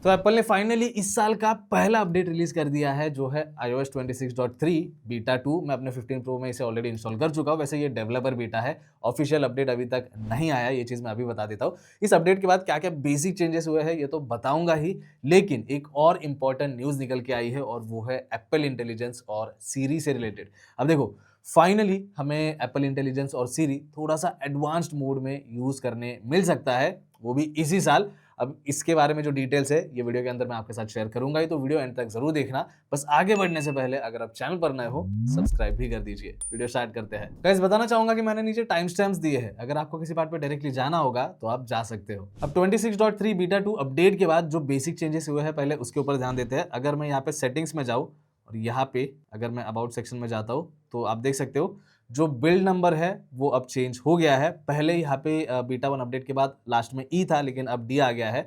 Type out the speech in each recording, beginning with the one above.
तो एप्पल ने फाइनली इस साल का पहला अपडेट रिलीज कर दिया है जो है iOS 26.3 बीटा 2। मैं अपने 15 प्रो में इसे ऑलरेडी इंस्टॉल कर चुका हूँ। वैसे ये डेवलपर बीटा है, ऑफिशियल अपडेट अभी तक नहीं आया, ये चीज़ मैं अभी बता देता हूँ। इस अपडेट के बाद क्या क्या बेसिक चेंजेस हुए हैं ये तो बताऊंगा ही, लेकिन एक और इंपॉर्टेंट न्यूज़ निकल के आई है और वो है एप्पल इंटेलिजेंस और सीरी से रिलेटेड। अब देखो, फाइनली हमें एप्पल इंटेलिजेंस और सीरी थोड़ा सा एडवांस्ड मोड में यूज़ करने मिल सकता है, वो भी इसी साल। अब इसके बारे में जो डिटेल्स है ये वीडियो के अंदर मैं आपके साथ शेयर करूंगा ही, तो वीडियो एंड तक जरूर देखना। बस आगे बढ़ने से पहले अगर आप चैनल पर नए हो सब्सक्राइब भी कर दीजिए। वीडियो स्टार्ट करते हैं। गाइस, बताना चाहूंगा कि मैंने नीचे टाइम स्टैम्प्स दिए हैं, अगर आपको किसी पार्ट पे डायरेक्टली जाना होगा तो आप जा सकते हो। अब 26.3 बीटा 2 अपडेट के बाद जो बेसिक चेंजेस हुए हैं पहले उसके ऊपर ध्यान देते हैं। अगर मैं यहाँ पे सेटिंग्स में जाऊँ और यहाँ पे अगर मैं अबाउट सेक्शन में जाता हूँ तो आप देख सकते हो जो बिल्ड नंबर है वो अब चेंज हो गया है। पहले यहाँ पे बीटा 1 अपडेट के बाद लास्ट में ई था, लेकिन अब डी आ गया है।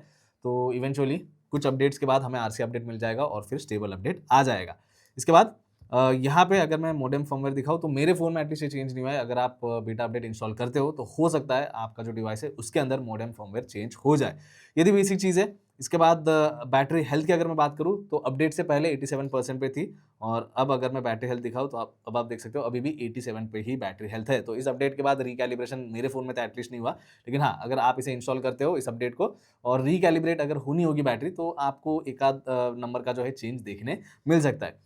तो इवेंचुअली कुछ अपडेट्स के बाद हमें आरसी अपडेट मिल जाएगा और फिर स्टेबल अपडेट आ जाएगा। इसके बाद यहाँ पे अगर मैं मॉडेम फर्मवेयर दिखाऊँ तो मेरे फ़ोन में एटलीस्ट ये चेंज नहीं हुआ है। अगर आप बीटा अपडेट इंस्टॉल करते हो तो हो सकता है आपका जो डिवाइस है उसके अंदर मॉडेम फर्मवेयर चेंज हो जाए। ये थी बेसिक चीज़ है। इसके बाद बैटरी हेल्थ की अगर मैं बात करूँ तो अपडेट से पहले 87% पे थी, और अब अगर मैं बैटरी हेल्थ दिखाऊँ तो अब आप देख सकते हो अभी भी 87 पे ही बैटरी हेल्थ है। तो इस अपडेट के बाद रिकैलिब्रेशन मेरे फ़ोन में तो एटलीस्ट नहीं हुआ, लेकिन हाँ, अगर आप इसे इंस्टॉल करते हो इस अपडेट को और रिकैलिब्रेट अगर होनी होगी बैटरी तो आपको एक आध नंबर का जो है चेंज देखने मिल सकता है।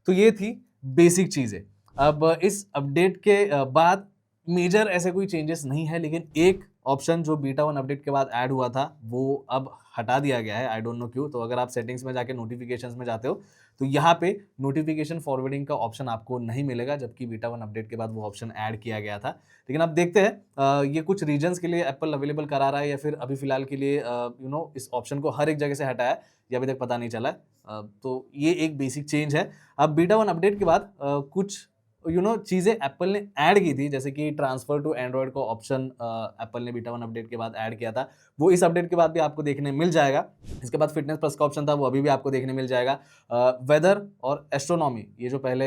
तो ये थी बेसिक चीज़ें। अब इस अपडेट के बाद मेजर ऐसे कोई चेंजेस नहीं है, लेकिन एक ऑप्शन जो बीटा 1 अपडेट के बाद ऐड हुआ था वो अब हटा दिया गया है। आई डोंट नो क्यों। तो अगर आप सेटिंग्स में जाके नोटिफिकेशंस में जाते हो तो यहाँ पे नोटिफिकेशन फॉरवर्डिंग का ऑप्शन आपको नहीं मिलेगा, जबकि बीटा 1 अपडेट के बाद वो ऑप्शन ऐड किया गया था। लेकिन अब देखते हैं ये कुछ रीजन्स के लिए एप्पल अवेलेबल करा रहा है या फिर अभी फिलहाल के लिए इस ऑप्शन को हर एक जगह से हटाया है, ये अभी तक पता नहीं चला है। तो ये एक बेसिक चेंज है। अब बीटा 1 अपडेट के बाद कुछ चीज़ें एप्पल ने ऐड की थी, जैसे कि ट्रांसफर टू एंड्रॉयड का ऑप्शन एप्पल ने बीटा 1 अपडेट के बाद ऐड किया था, वो इस अपडेट के बाद भी आपको देखने मिल जाएगा। इसके बाद फिटनेस प्लस का ऑप्शन था वो अभी भी आपको देखने मिल जाएगा। वेदर और एस्ट्रोनॉमी, ये जो पहले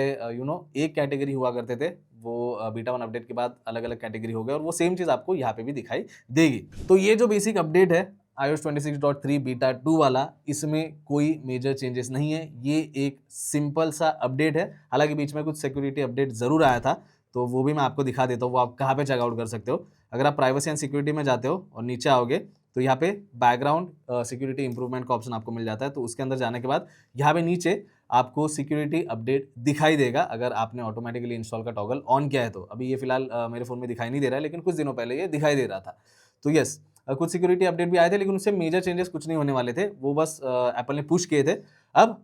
एक कैटेगरी हुआ करते थे वो बीटा 1 अपडेट के बाद अलग अलग कैटेगरी हो गए, और वो सेम चीज़ आपको यहाँ पे भी दिखाई देगी। तो ये जो बेसिक अपडेट है iOS 26.3 बीटा 2 वाला, इसमें कोई मेजर चेंजेस नहीं है। ये एक सिंपल सा अपडेट है। हालांकि बीच में कुछ सिक्योरिटी अपडेट जरूर आया था, तो वो भी मैं आपको दिखा देता हूँ। वो आप कहाँ पे चेकआउट कर सकते हो। अगर आप प्राइवेसी एंड सिक्योरिटी में जाते हो और नीचे आओगे तो यहाँ पे बैकग्राउंड सिक्योरिटी इंप्रूवमेंट का ऑप्शन आपको मिल जाता है। तो उसके अंदर जाने के बाद यहाँ पे नीचे आपको सिक्योरिटी अपडेट दिखाई देगा, अगर आपने ऑटोमेटिकली इंस्टॉल का टॉगल ऑन किया है तो। अभी ये फिलहाल मेरे फोन में दिखाई नहीं दे रहा है, लेकिन कुछ दिनों पहले ये दिखाई दे रहा था। तो यस, कुछ सिक्योरिटी अपडेट भी आए थे, लेकिन उससे मेजर चेंजेस कुछ नहीं होने वाले थे, वो बस एप्पल ने पुश किए थे। अब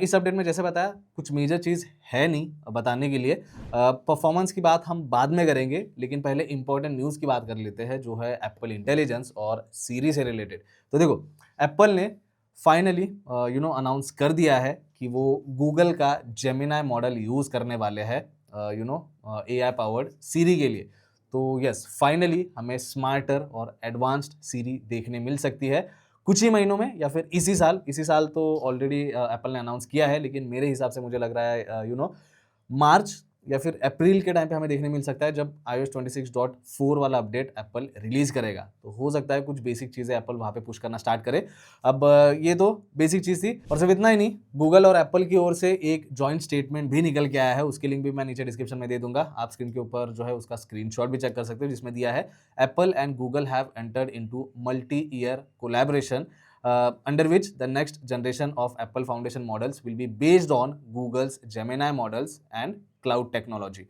इस अपडेट में जैसे बताया कुछ मेजर चीज़ है नहीं बताने के लिए। परफॉर्मेंस की बात हम बाद में करेंगे, लेकिन पहले इंपॉर्टेंट न्यूज़ की बात कर लेते हैं जो है एप्पल इंटेलिजेंस और सीरी से रिलेटेड। तो देखो, एप्पल ने फाइनली अनाउंस कर दिया है कि वो गूगल का जेमिनाई मॉडल यूज़ करने वाले हैं AI पावर्ड सीरी के लिए। तो यस, फाइनली हमें स्मार्टर और एडवांस्ड सीरी देखने मिल सकती है कुछ ही महीनों में, या फिर इसी साल तो ऑलरेडी एप्पल ने अनाउंस किया है, लेकिन मेरे हिसाब से मुझे लग रहा है मार्च या फिर अप्रैल के टाइम पे हमें देखने मिल सकता है, जब iOS 26.4 वाला अपडेट एप्पल रिलीज करेगा। तो हो सकता है कुछ बेसिक चीज़ें एप्पल वहाँ पे पुश करना स्टार्ट करे। अब ये तो बेसिक चीज़ थी, और सिर्फ इतना ही नहीं, गूगल और एप्पल की ओर से एक जॉइंट स्टेटमेंट भी निकल के आया है। उसकी लिंक भी मैं नीचे डिस्क्रिप्शन में दे दूंगा, आप स्क्रीन के ऊपर जो है उसका स्क्रीनशॉट भी चेक कर सकते हो, जिसमें दिया है Apple and Google have entered into multi year collaboration under which the next generation of Apple Foundation models will be based on Google's Gemini models and cloud technology.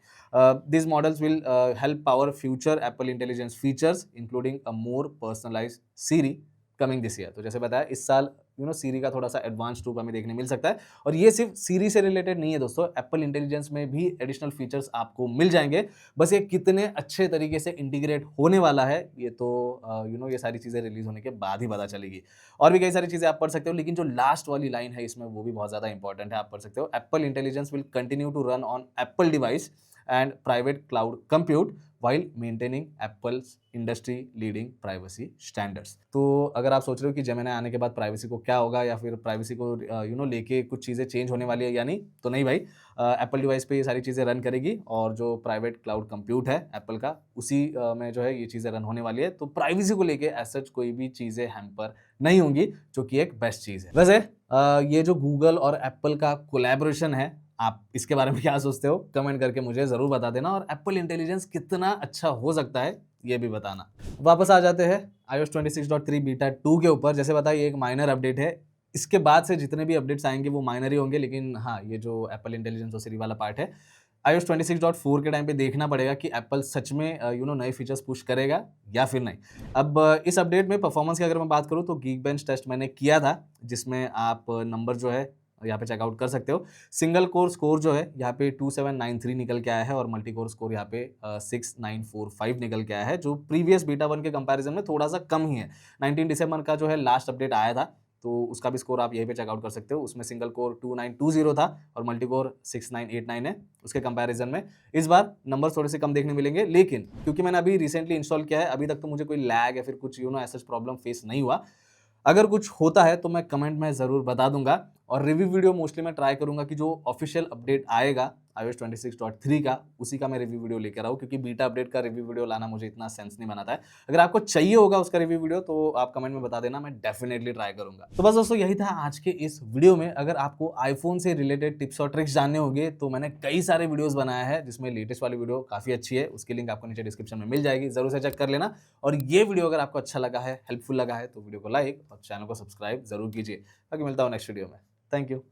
These models will help power future Apple Intelligence features, including a more personalized Siri coming this year. तो जैसे बताया इस साल सीरी का थोड़ा सा advance रूप हमें देखने मिल सकता है, और ये सिर्फ सीरी से रिलेटेड नहीं है दोस्तों, एप्पल इंटेलिजेंस में भी एडिशनल फीचर्स आपको मिल जाएंगे। बस ये कितने अच्छे तरीके से इंटीग्रेट होने वाला है ये तो ये सारी चीज़ें रिलीज होने के बाद ही पता चलेगी। और भी कई सारी चीज़ें आप पढ़ सकते हो, लेकिन जो लास्ट वाली लाइन है इसमें वो भी बहुत ज़्यादा इंपॉर्टेंट है। आप पढ़ सकते हो, Apple Intelligence will continue to run on Apple device and private cloud compute while maintaining Apple's industry leading privacy standards. तो अगर आप सोच रहे हो कि जेमिनी आने के बाद प्राइवेसी को क्या होगा या फिर प्राइवेसी को लेके कुछ चीज़ें चेंज होने वाली है या नहीं, तो नहीं भाई, एप्पल डिवाइस पे ये सारी चीज़ें रन करेगी और जो प्राइवेट क्लाउड कंप्यूट है एप्पल का, उसी में जो है ये चीज़ें रन होने वाली है। तो प्राइवेसी को लेके एज सच कोई भी चीज़ें हैम्पर नहीं होंगी, जो कि एक बेस्ट चीज़ है। वैसे ये जो गूगल और एप्पल का कोलैबोरेशन है, आप इसके बारे में क्या सोचते हो? कमेंट करके मुझे ज़रूर बता देना, और एप्पल इंटेलिजेंस कितना अच्छा हो सकता है ये भी बताना। वापस आ जाते हैं iOS 26.3 बीटा 2 के ऊपर। जैसे बताया, ये एक माइनर अपडेट है। इसके बाद से जितने भी अपडेट्स आएंगे वो माइनर ही होंगे, लेकिन हाँ, ये जो एप्पल इंटेलिजेंस और सिरी वाला पार्ट है, iOS 26.4 के टाइम पे देखना पड़ेगा कि एप्पल सच में नए फीचर्स पुश करेगा या फिर नहीं। अब इस अपडेट में परफॉर्मेंस की अगर मैं बात करूँ तो Geekbench टेस्ट मैंने किया था, जिसमें आप नंबर जो है यहाँ पे चेकआउट कर सकते हो। सिंगल कोर स्कोर जो है यहाँ पे 2793 निकल के आया है और मल्टी कोर स्कोर यहाँ पे 6945 निकल के आया है, जो प्रीवियस बीटा 1 के कंपैरिजन में थोड़ा सा कम ही है। 19 दिसंबर का जो है लास्ट अपडेट आया था, तो उसका भी स्कोर आप यहीं पे चेकआउट कर सकते हो। उसमें सिंगल कोर 2920 था और मल्टी कोर 6989 है। उसके कंपैरिजन में इस बार नंबर थोड़े से कम देखने मिलेंगे, लेकिन क्योंकि मैंने अभी रिसेंटली इंस्टॉल किया है, अभी तक तो मुझे कोई लैग या फिर कुछ ऐसा प्रॉब्लम फेस नहीं हुआ। अगर कुछ होता है तो मैं कमेंट में ज़रूर बता दूंगा, और रिव्यू वीडियो मोस्टली मैं ट्राई करूंगा कि जो ऑफिशियल अपडेट आएगा iOS 26.3 का, उसी का मैं रिव्यू वीडियो लेकर आऊँ, क्योंकि बीटा अपडेट का रिव्यू वीडियो लाना मुझे इतना सेंस नहीं बनाता है। अगर आपको चाहिए होगा उसका रिव्यू वीडियो तो आप कमेंट में बता देना, मैं डेफिनेटली ट्राई करूंगा। तो बस दोस्तों, यही था आज के इस वीडियो में। अगर आपको आईफोन से रिलेटेड टिप्स और ट्रिक्स जानने होंगे तो मैंने कई सारे वीडियोस बनाया है, जिसमें लेटेस्ट वाली वीडियो काफ़ी अच्छी है, उसकी लिंक आपको नीचे डिस्क्रिप्शन में मिल जाएगी, जरूर से चेक कर लेना। और ये वीडियो अगर आपको अच्छा लगा है, हेल्पफुल लगा है, तो वीडियो को लाइक और चैनल को सब्सक्राइब जरूर कीजिए। बाकी मिलता हूँ नेक्स्ट वीडियो में। Thank you.